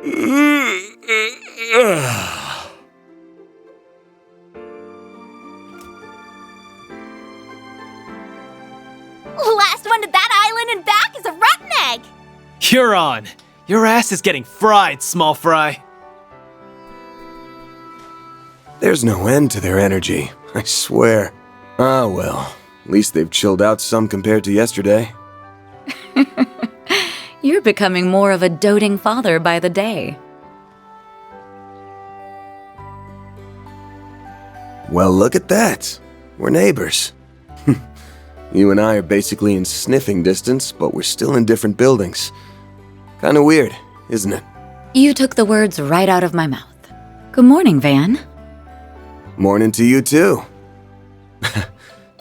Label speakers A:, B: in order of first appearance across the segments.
A: Last one to that island and back is a rotten egg!
B: You're on. Your ass is getting fried, small fry.
C: There's no end to their energy, I swear. Ah well, at least they've chilled out some compared to yesterday.
D: You're becoming more of a doting father by the day.
C: Well, look at that. We're neighbors. You and I are basically in sniffing distance, but we're still in different buildings. Kinda weird, isn't it?
D: You took the words right out of my mouth. Good morning, Van.
C: Morning to you, too.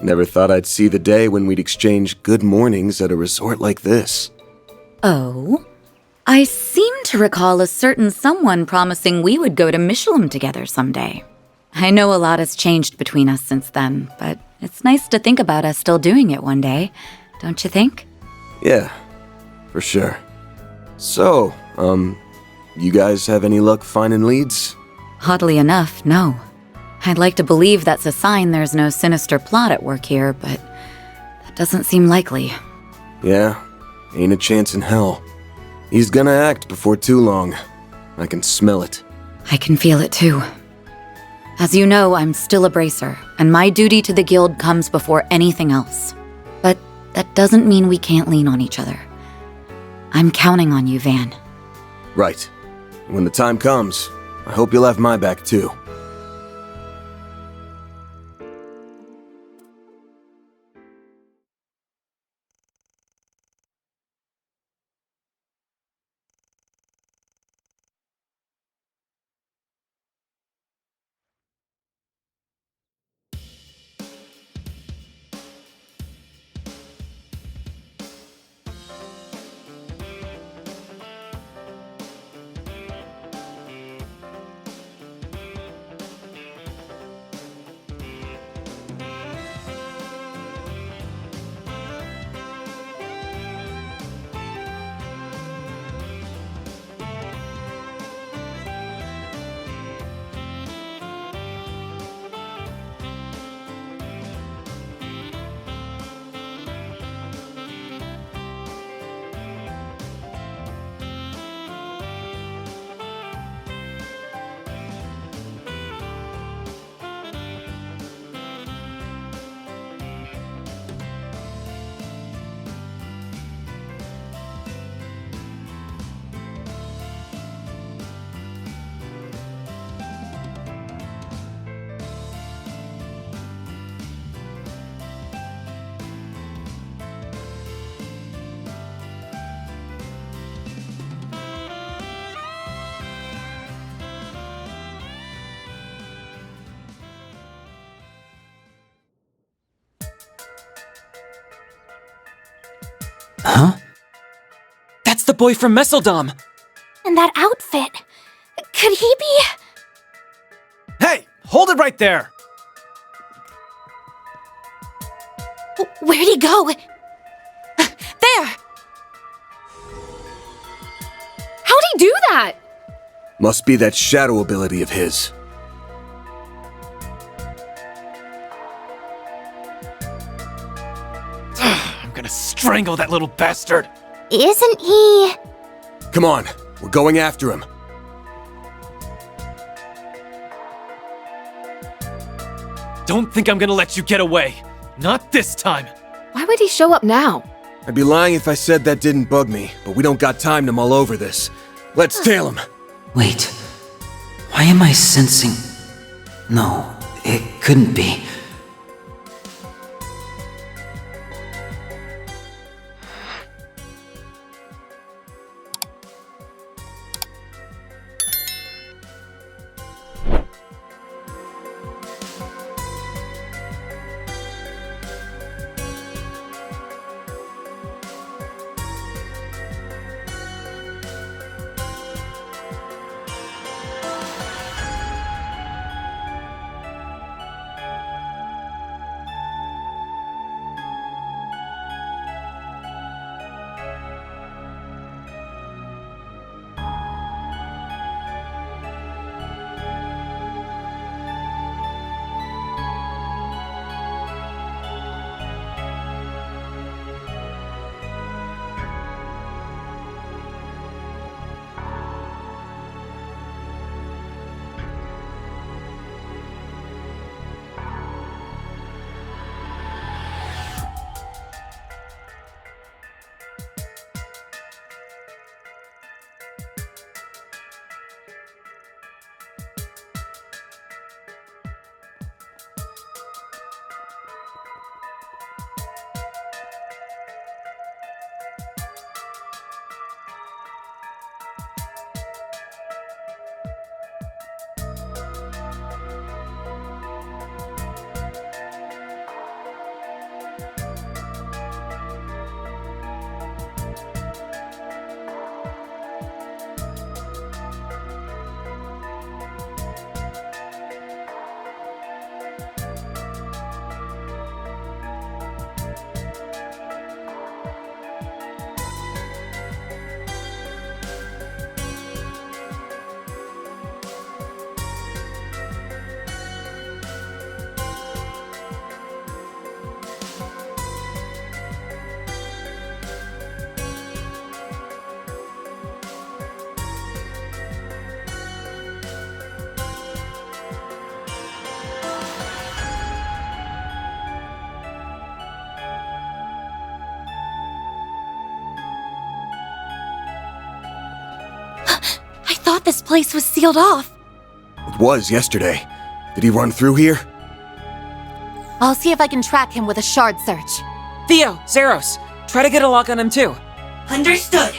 C: Never thought I'd see the day when we'd exchange good mornings at a resort like this.
D: Oh? I seem to recall a certain someone promising we would go to Michelin together someday. I know a lot has changed between us since then, but it's nice to think about us still doing it one day, don't you think?
C: Yeah, for sure. So, you guys have any luck finding leads?
D: Oddly enough, no. I'd like to believe that's a sign there's no sinister plot at work here, but that doesn't seem likely.
C: Yeah, ain't a chance in hell. He's gonna act before too long. I can smell it.
D: I can feel it too. As you know, I'm still a bracer, and my duty to the guild comes before anything else. But that doesn't mean we can't lean on each other. I'm counting on you, Van.
C: Right. When the time comes, I hope you'll have my back too.
B: Huh? That's the boy from Messeldom!
A: And that outfit, could he be?
B: Hey! Hold it right there!
A: Where'd he go? There! How'd he do that?
C: Must be that shadow ability of his.
B: I'm gonna strangle that little bastard!
A: Isn't he?
C: Come on, we're going after him.
B: Don't think I'm gonna let you get away. Not this time.
E: Why would he show up now?
C: I'd be lying if I said that didn't bug me, but we don't got time to mull over this. Let's tail him.
F: Wait. Why am I sensing... No, it couldn't be.
A: thought this place was sealed off.
C: It was yesterday. Did he run through here?
A: I'll see if I can track him with a shard search.
G: Theo, Zeros, try to get a lock on him too.
F: Understood.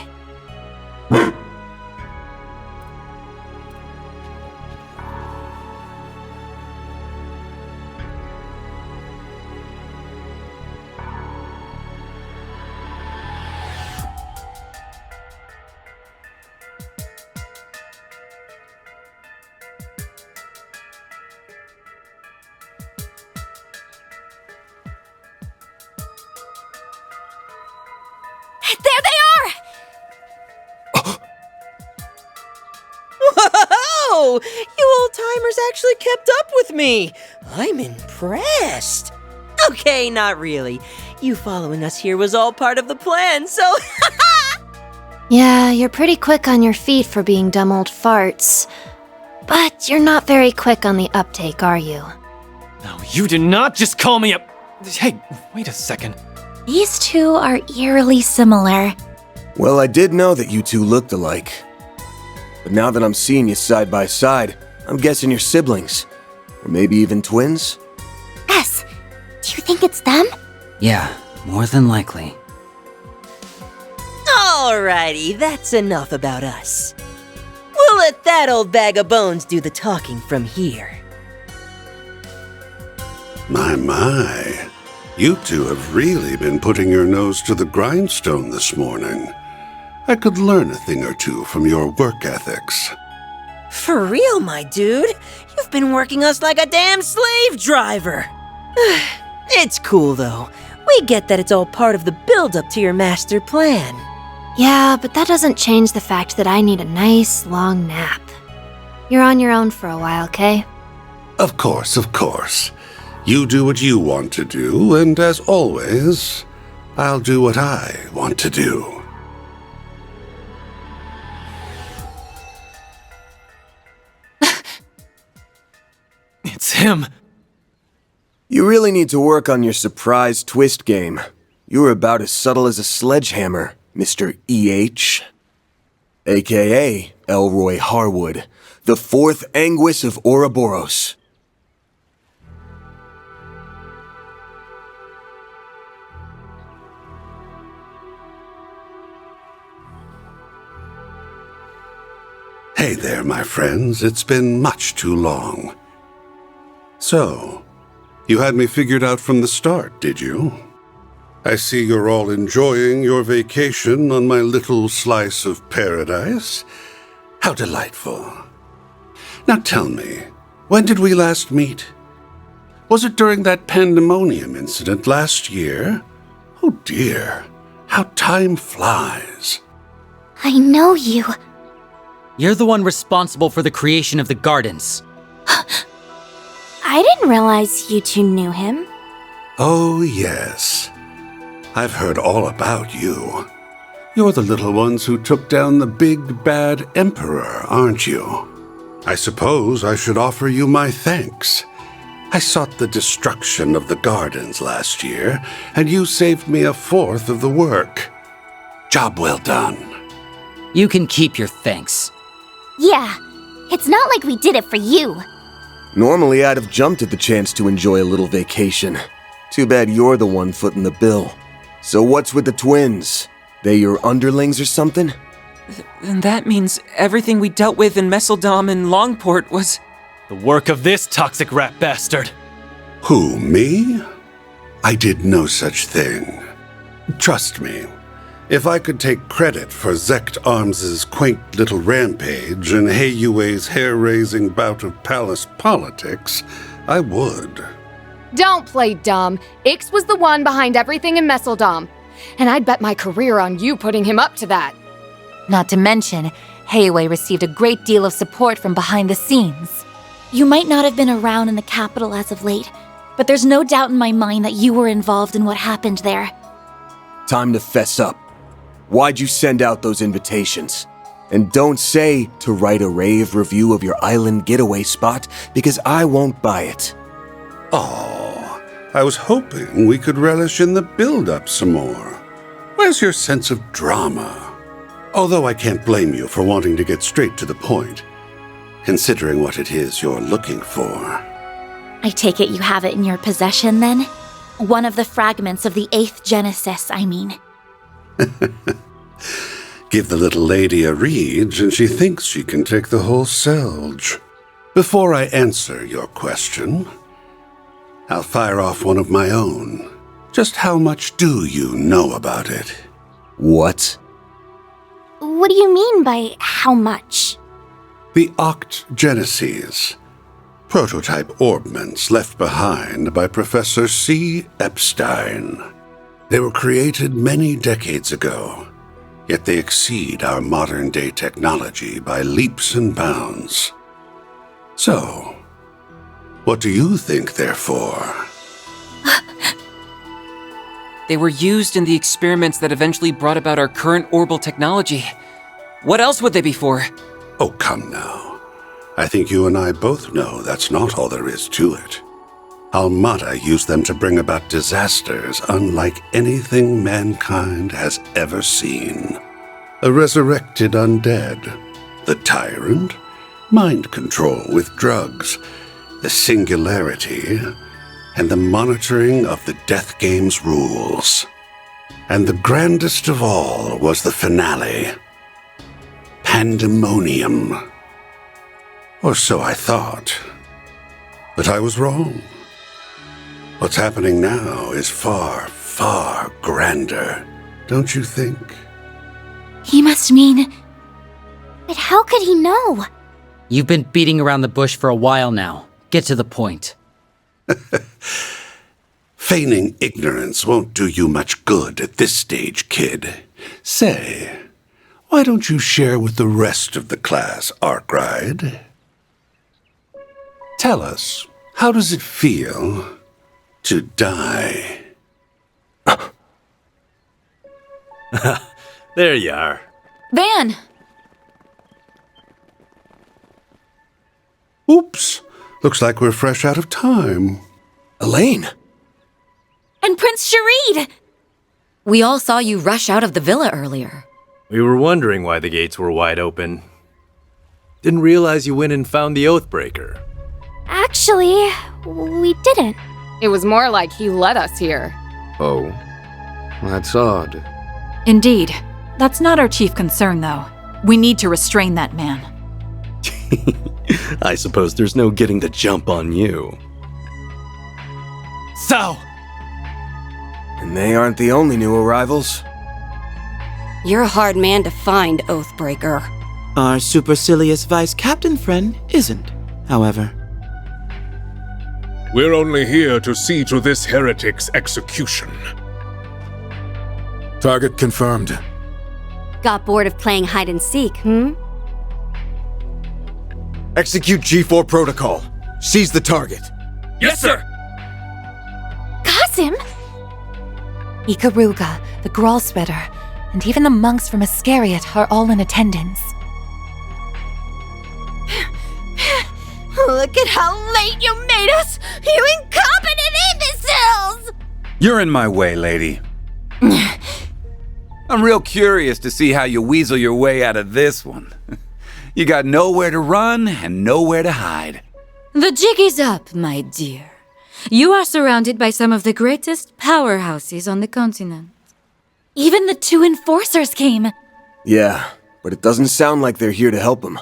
A: There they are!
G: Whoa! You old-timers actually kept up with me. I'm impressed. Okay, not really. You following us here was all part of the plan, so...
E: Yeah, you're pretty quick on your feet for being dumb old farts. But you're not very quick on the uptake, are you?
B: No, you did not just call me a... Hey, wait a second.
A: These two are eerily similar.
C: Well, I did know that you two looked alike. But now that I'm seeing you side by side, I'm guessing you're siblings. Or maybe even twins?
A: S, do you think it's them?
F: Yeah, more than likely.
G: Alrighty, that's enough about us. We'll let that old bag of bones do the talking from here.
H: My. You two have really been putting your nose to the grindstone this morning. I could learn a thing or two from your work ethics.
G: For real, my dude. You've been working us like a damn slave driver. It's cool, though. We get that it's all part of the build-up to your master plan.
E: Yeah, but that doesn't change the fact that I need a nice, long nap. You're on your own for a while, Kay?
H: Of course. You do what you want to do, and as always, I'll do what I want to do.
B: It's him.
C: You really need to work on your surprise twist game. You were about as subtle as a sledgehammer, Mr. E.H. AKA Elroy Harwood, the fourth Anguis of Ouroboros.
H: Hey there, my friends. It's been much too long. So, you had me figured out from the start, did you? I see you're all enjoying your vacation on my little slice of paradise. How delightful. Now tell me, when did we last meet? Was it during that pandemonium incident last year? Oh dear, how time flies.
A: I know you.
F: You're the one responsible for the creation of the gardens.
A: I didn't realize you two knew him.
H: Oh, yes. I've heard all about you. You're the little ones who took down the big bad emperor, aren't you? I suppose I should offer you my thanks. I sought the destruction of the gardens last year, and you saved me a fourth of the work. Job well done.
F: You can keep your thanks.
A: Yeah, it's not like we did it for you.
C: Normally, I'd have jumped at the chance to enjoy a little vacation. Too bad you're the one footing the bill. So what's with the twins? They your underlings or something?
G: Then that means everything we dealt with in Messeldom and Longport was...
B: The work of this toxic rat bastard.
H: Who, me? I did no such thing. Trust me, if I could take credit for Zect Arms's quaint little rampage and Heiyue's hair-raising bout of palace politics, I would.
E: Don't play dumb. Ix was the one behind everything in Messeldom. And I'd bet my career on you putting him up to that.
A: Not to mention, Heiyue received a great deal of support from behind the scenes. You might not have been around in the capital as of late, but there's no doubt in my mind that you were involved in what happened there.
C: Time to fess up. Why'd you send out those invitations? And don't say to write a rave review of your island getaway spot, because I won't buy it.
H: Oh, I was hoping we could relish in the build-up some more. Where's your sense of drama? Although I can't blame you for wanting to get straight to the point, considering what it is you're looking for.
A: I take it you have it in your possession, then? One of the fragments of the 8th Genesis, I mean.
H: Give the little lady a reed, and she thinks she can take the whole Selge. Before I answer your question, I'll fire off one of my own. Just how much do you know about it?
C: What?
E: What do you mean by how much?
H: The Oct Genesis, prototype orbments left behind by Professor C. Epstein. They were created many decades ago, yet they exceed our modern-day technology by leaps and bounds. So, what do you think they're for?
I: They were used in the experiments that eventually brought about our current orbital technology. What else would they be for?
H: Oh, come now. I think you and I both know that's not all there is to it. Almada used them to bring about disasters unlike anything mankind has ever seen. A resurrected undead, the tyrant, mind control with drugs, the singularity, and the monitoring of the Death Game's rules. And the grandest of all was the finale. Pandemonium. Or so I thought. But I was wrong. What's happening now is far, far grander, don't you think?
A: He must mean...
E: But how could he know?
J: You've been beating around the bush for a while now. Get to the point.
H: Feigning ignorance won't do you much good at this stage, kid. Say, why don't you share with the rest of the class, Arkride? Tell us, how does it feel to die?
B: There you are.
D: Van!
H: Oops, looks like we're fresh out of time.
C: Elaine!
A: And Prince Sharid!
D: We all saw you rush out of the villa earlier.
B: We were wondering why the gates were wide open. Didn't realize you went and found the Oathbreaker.
E: Actually, we didn't.
K: It was more like he led us here.
L: Oh, that's odd.
M: Indeed. That's not our chief concern, though. We need to restrain that man.
L: I suppose there's no getting the jump on you.
B: So!
C: And they aren't the only new arrivals.
N: You're a hard man to find, Oathbreaker.
O: Our supercilious vice captain friend isn't, however.
P: We're only here to see to this heretic's execution.
Q: Target confirmed.
N: Got bored of playing hide and seek,
C: Execute G4 protocol. Seize the target.
B: Yes, sir!
A: Qasim! Ikaruga, the Gralspetter, and even the monks from Iscariot are all in attendance.
G: Look at how late you made us! You incompetent imbeciles!
R: You're in my way, lady. I'm real curious to see how you weasel your way out of this one. You got nowhere to run and nowhere to hide.
D: The jig is up, my dear. You are surrounded by some of the greatest powerhouses on the continent.
A: Even the 2 enforcers came.
C: Yeah, but it doesn't sound like they're here to help him.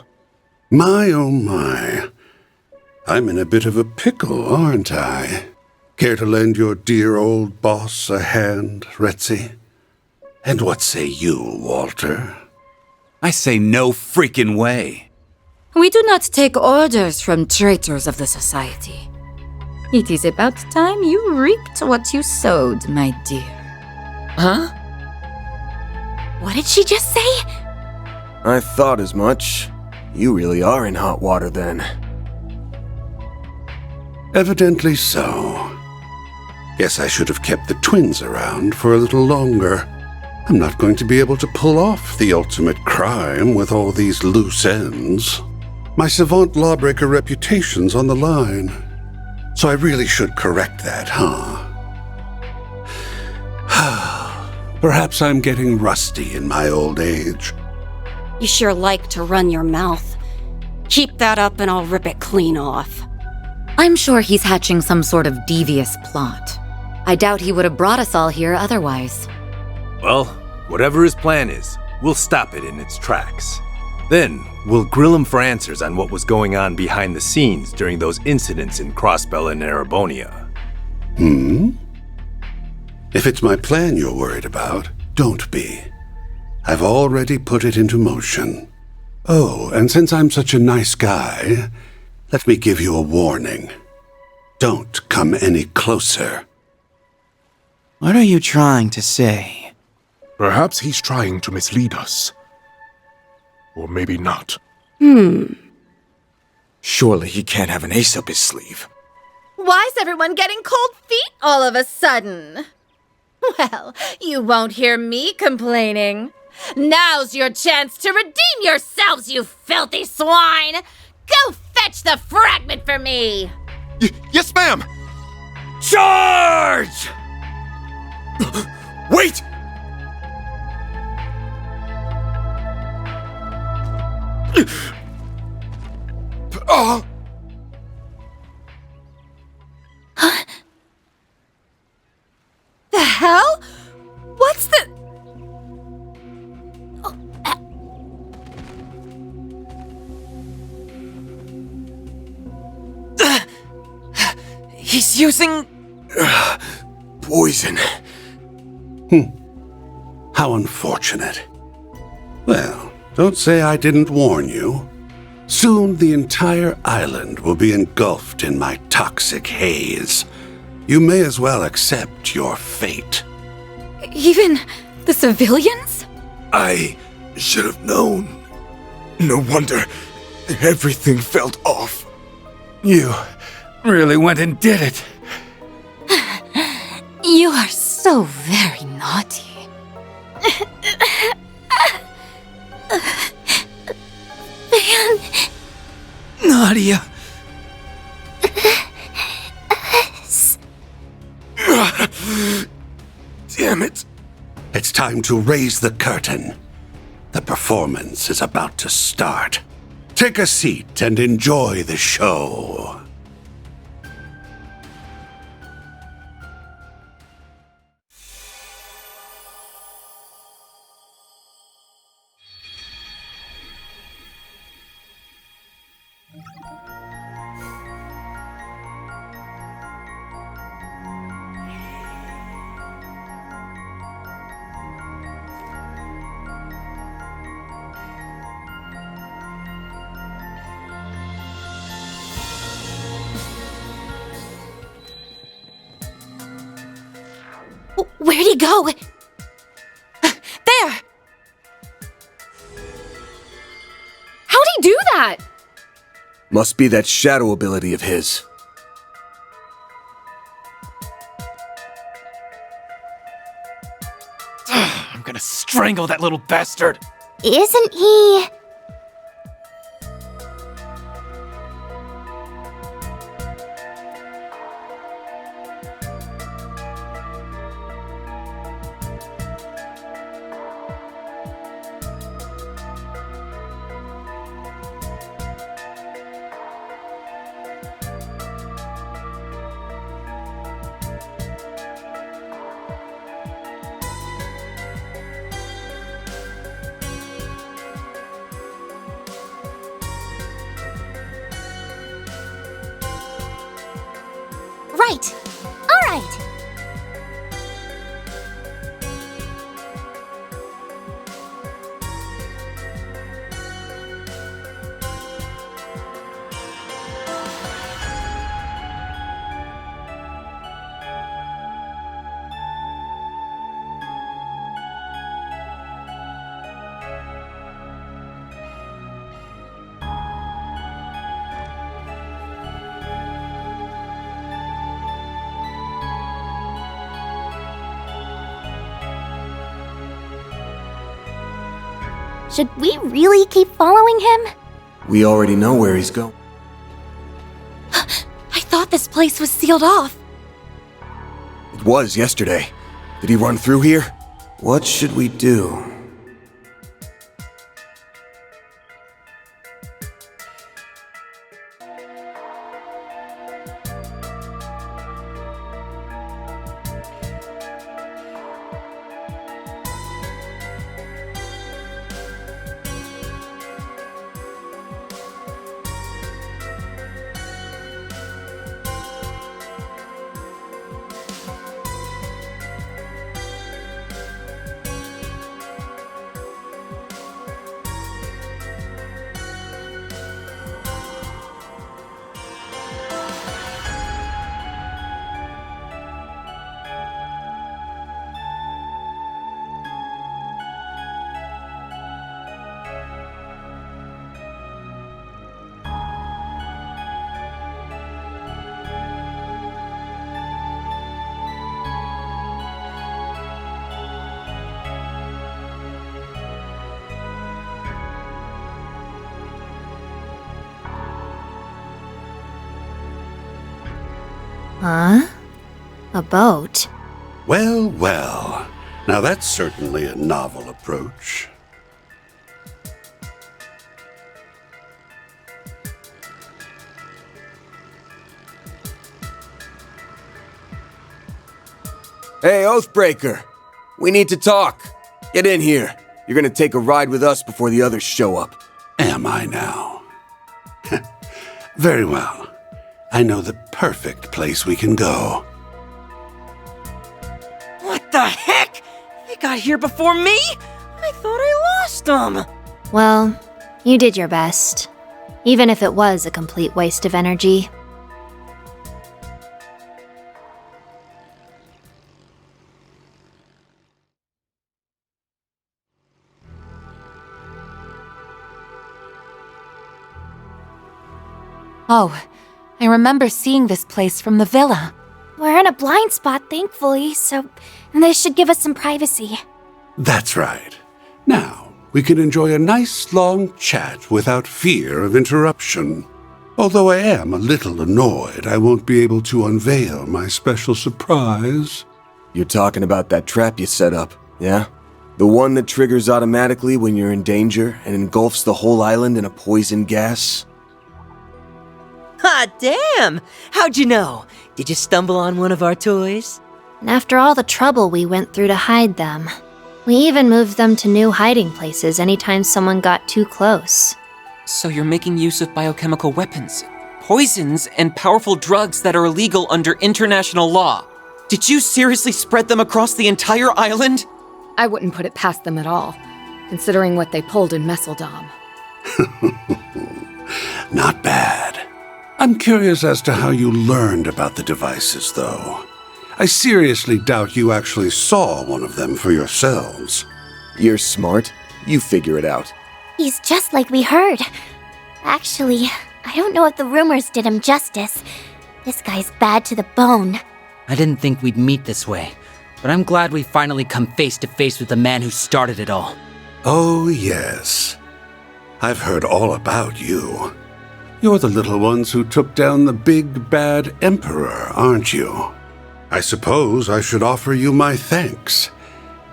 H: My oh my. I'm in a bit of a pickle, aren't I? Care to lend your dear old boss a hand, Retzi? And what say you, Walter?
R: I say no freaking way.
D: We do not take orders from traitors of the society. It is about time you reaped what you sowed, my dear.
J: Huh?
A: What did she just say?
C: I thought as much. You really are in hot water then.
H: Evidently so. Guess I should have kept the twins around for a little longer. I'm not going to be able to pull off the ultimate crime with all these loose ends. My savant lawbreaker reputation's on the line. So I really should correct that, huh? Perhaps I'm getting rusty in my old age.
N: You sure like to run your mouth. Keep that up and I'll rip it clean off.
D: I'm sure he's hatching some sort of devious plot. I doubt he would have brought us all here otherwise.
B: Well, whatever his plan is, we'll stop it in its tracks. Then, we'll grill him for answers on what was going on behind the scenes during those incidents in Crossbell and Erebonia.
H: If it's my plan you're worried about, don't be. I've already put it into motion. Oh, and since I'm such a nice guy, let me give you a warning. Don't come any closer.
O: What are you trying to say?
P: Perhaps he's trying to mislead us. Or maybe not.
C: Surely he can't have an ace up his sleeve.
Q: Why's everyone getting cold feet all of a sudden? Well, you won't hear me complaining. Now's your chance to redeem yourselves, you filthy swine! Go fetch the fragment for me!
P: Yes, ma'am!
R: Charge!
C: Wait!
Q: The hell? What's the...
I: He's using...
C: Poison.
H: How unfortunate. Well, don't say I didn't warn you. Soon the entire island will be engulfed in my toxic haze. You may as well accept your fate.
M: Even the civilians?
C: I should have known. No wonder everything felt off. You
R: really went and did it.
A: You are so very naughty.
Q: Man...
O: Nadia.
C: Damn it.
H: It's time to raise the curtain. The performance is about to start. Take a seat and enjoy the show.
Q: Where'd he go? There!
K: How'd he do that?
C: Must be that shadow ability of his.
I: I'm gonna strangle that little bastard.
E: Isn't he...
Q: Right. All right.
E: Should we really keep following him?
C: We already know where he's going.
Q: I thought this place was sealed off.
C: It was yesterday. Did he run through here? What should we do?
E: Huh? A boat?
H: Well, well. Now that's certainly a novel approach.
C: Hey, Oathbreaker! We need to talk. Get in here. You're gonna take a ride with us before the others show up.
H: Am I now? Very well. I know the perfect place we can go.
G: What the heck? They got here before me? I thought I lost them.
E: Well, you did your best. Even if it was a complete waste of energy.
A: Oh, I remember seeing this place from the villa.
E: We're in a blind spot, thankfully, so this should give us some privacy.
H: That's right. Now, we can enjoy a nice long chat without fear of interruption. Although I am a little annoyed I won't be able to unveil my special surprise.
C: You're talking about that trap you set up, yeah? The one that triggers automatically when you're in danger and engulfs the whole island in a poison gas?
G: Hot damn! How'd you know? Did you stumble on one of our toys?
E: And after all the trouble we went through to hide them, we even moved them to new hiding places anytime someone got too close.
I: So you're making use of biochemical weapons, poisons, and powerful drugs that are illegal under international law. Did you seriously spread them across the entire island?
K: I wouldn't put it past them at all, considering what they pulled in Messeldom.
H: Not bad. I'm curious as to how you learned about the devices, though. I seriously doubt you actually saw one of them for yourselves.
C: You're smart. You figure it out.
S: He's just like we heard. Actually, I don't know if the rumors did him justice. This guy's bad to the bone.
J: I didn't think we'd meet this way, but I'm glad we finally come face to face with the man who started it all.
H: Oh, yes. I've heard all about you. You're the little ones who took down the big bad emperor, aren't you? I suppose I should offer you my thanks.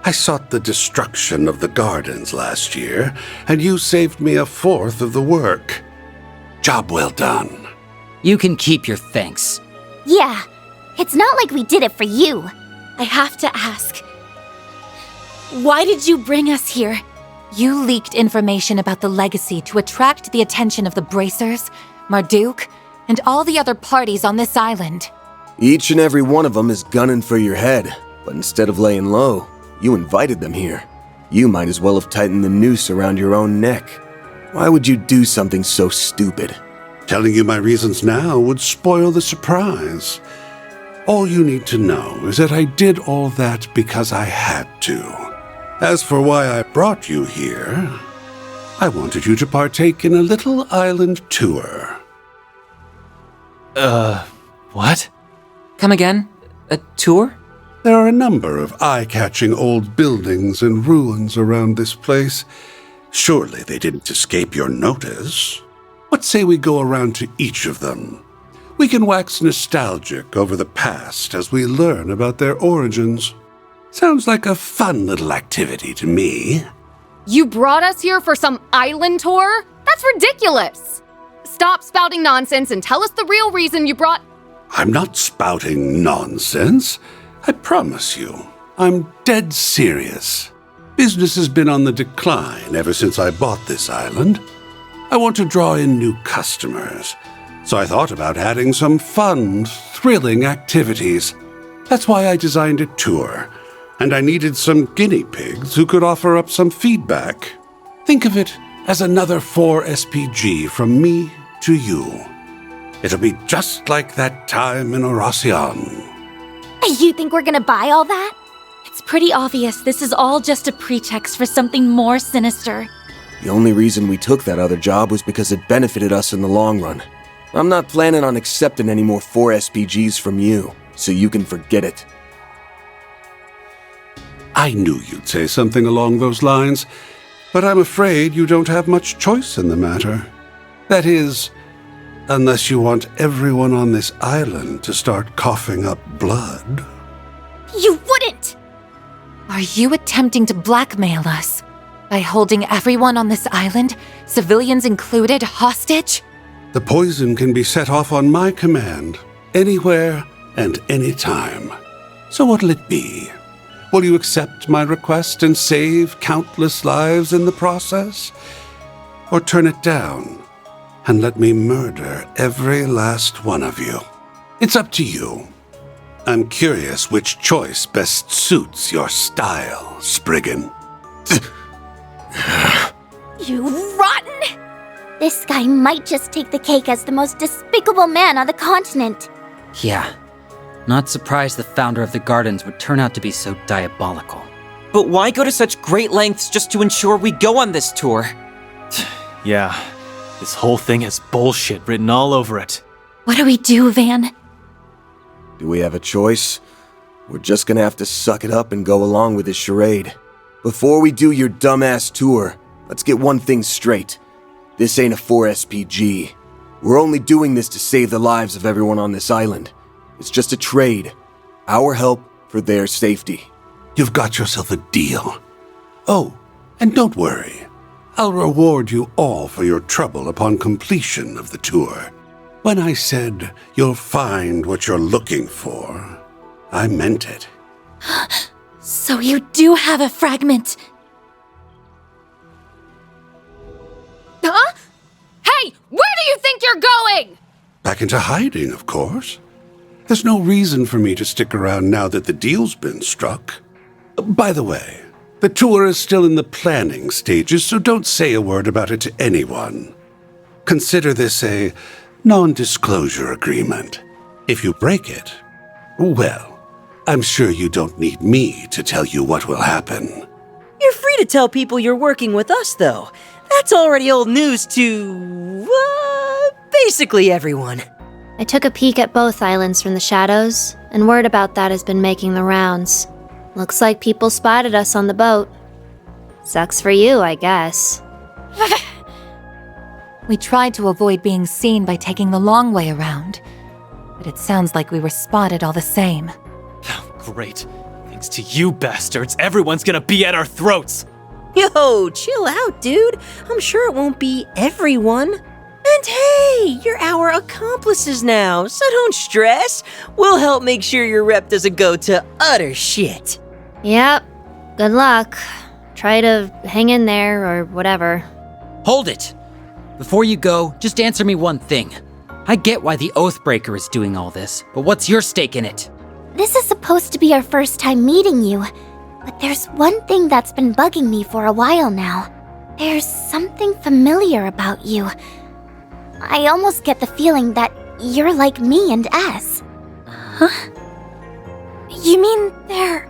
H: I sought the destruction of the gardens last year, and you saved me a fourth of the work. Job well done.
J: You can keep your thanks.
S: Yeah, it's not like we did it for you.
A: I have to ask, why did you bring us here? You leaked information about the legacy to attract the attention of the Bracers, Marduk, and all the other parties on this island.
C: Each and every one of them is gunning for your head, but instead of laying low, you invited them here. You might as well have tightened the noose around your own neck. Why would you do something so stupid?
H: Telling you my reasons now would spoil the surprise. All you need to know is that I did all that because I had to. As for why I brought you here, I wanted you to partake in a little island tour.
J: What?
I: Come again? A tour?
H: There are a number of eye-catching old buildings and ruins around this place. Surely they didn't escape your notice. What say we go around to each of them? We can wax nostalgic over the past as we learn about their origins. Sounds like a fun little activity to me.
K: You brought us here for some island tour? That's ridiculous! stop spouting nonsense and tell us the real reason you brought...
H: I'm not spouting nonsense. I promise you. I'm dead serious. Business has been on the decline ever since I bought this island. I want to draw in new customers, so I thought about adding some fun, thrilling activities. That's why I designed a tour, and I needed some guinea pigs who could offer up some feedback. Think of it as another 4SPG from me to you. It'll be just like that time in Oracion.
A: You think we're gonna buy all that? It's pretty obvious this is all just a pretext for something more sinister.
C: The only reason we took that other job was because it benefited us in the long run. I'm not planning on accepting any more 4SPGs from you, so you can forget it.
H: I knew you'd say something along those lines, but I'm afraid you don't have much choice in the matter. That is, unless you want everyone on this island to start coughing up blood.
A: You wouldn't! Are you attempting to blackmail us? By holding everyone on this island, civilians included, hostage?
H: The poison can be set off on my command, anywhere and anytime. So what'll it be? Will you accept my request and save countless lives in the process? Or turn it down and let me murder every last one of you? It's up to you. I'm curious which choice best suits your style, Spriggan.
S: You rotten! This guy might just take the cake as the most despicable man on the continent.
J: Yeah. Not surprised the founder of the Gardens would turn out to be so diabolical.
I: But why go to such great lengths just to ensure we go on this tour?
T: Yeah, this whole thing has bullshit written all over it.
A: What do we do, Van?
C: Do we have a choice? We're just gonna have to suck it up and go along with this charade. Before we do your dumbass tour, let's get one thing straight. This ain't a 4SPG. We're only doing this to save the lives of everyone on this island. It's just a trade. Our help for their safety.
H: You've got yourself a deal. Oh, and don't worry. I'll reward you all for your trouble upon completion of the tour. When I said you'll find what you're looking for, I meant it.
A: So you do have a fragment.
K: Huh? Hey, where do you think you're going?
H: Back into hiding, of course. There's no reason for me to stick around now that the deal's been struck. By the way, the tour is still in the planning stages, so don't say a word about it to anyone. Consider this a non-disclosure agreement. If you break it, well, I'm sure you don't need me to tell you what will happen.
G: You're free to tell people you're working with us, though. That's already old news to, basically everyone.
E: I took a peek at both islands from the shadows, and word about that has been making the rounds. Looks like people spotted us on the boat. Sucks for you, I guess.
A: We tried to avoid being seen by taking the long way around, but it sounds like we were spotted all the same.
T: Great. Thanks to you bastards, everyone's gonna be at our throats!
G: Yo, chill out, dude. I'm sure it won't be everyone. And hey, you're our accomplices now, so don't stress. We'll help make sure your rep doesn't go to utter shit.
E: Yep. Good luck. Try to hang in there or whatever.
J: Hold it! Before you go, just answer me one thing. I get why the Oathbreaker is doing all this, but what's your stake in it?
S: This is supposed to be our first time meeting you, but there's one thing that's been bugging me for a while now. There's something familiar about you. I almost get the feeling that you're like me and S.
A: Huh? You mean they're...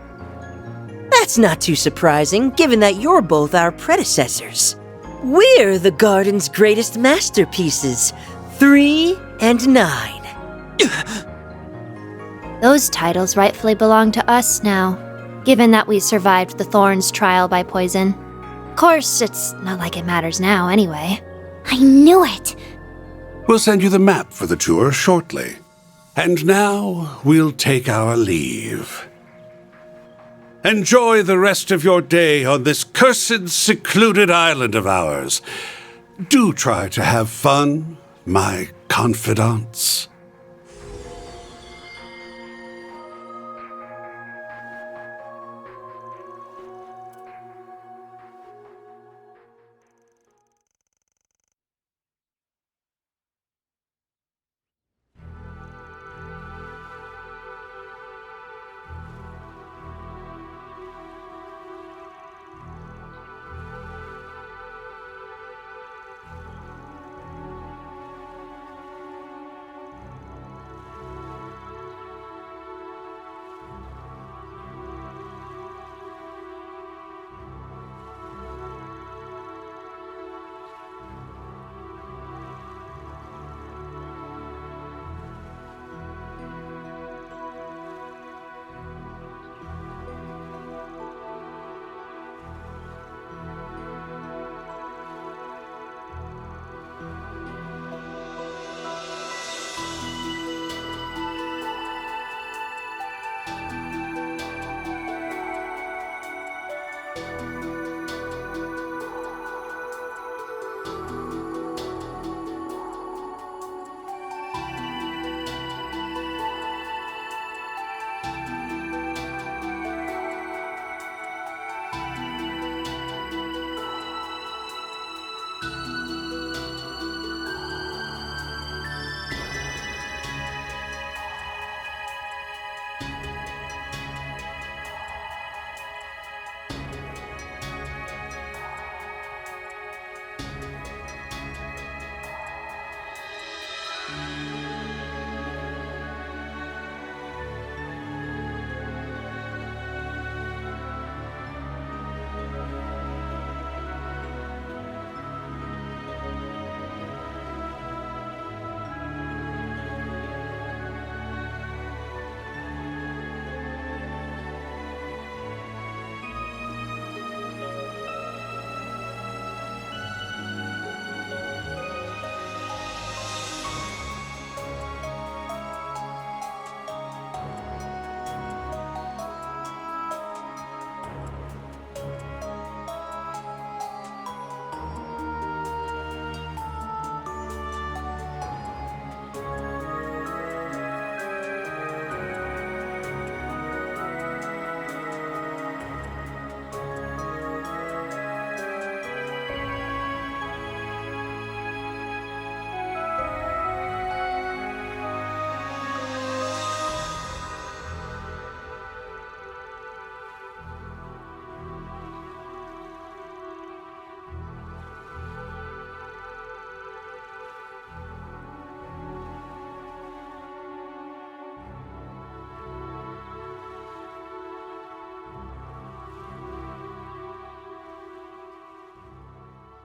G: That's not too surprising, given that you're both our predecessors. We're the Garden's greatest masterpieces, 3 and 9.
E: Those titles rightfully belong to us now, given that we survived the Thorns trial by poison. Of course, it's not like it matters now anyway.
S: I knew it!
H: We'll send you the map for the tour shortly. And now, we'll take our leave. Enjoy the rest of your day on this cursed, secluded island of ours. Do try to have fun, my confidants.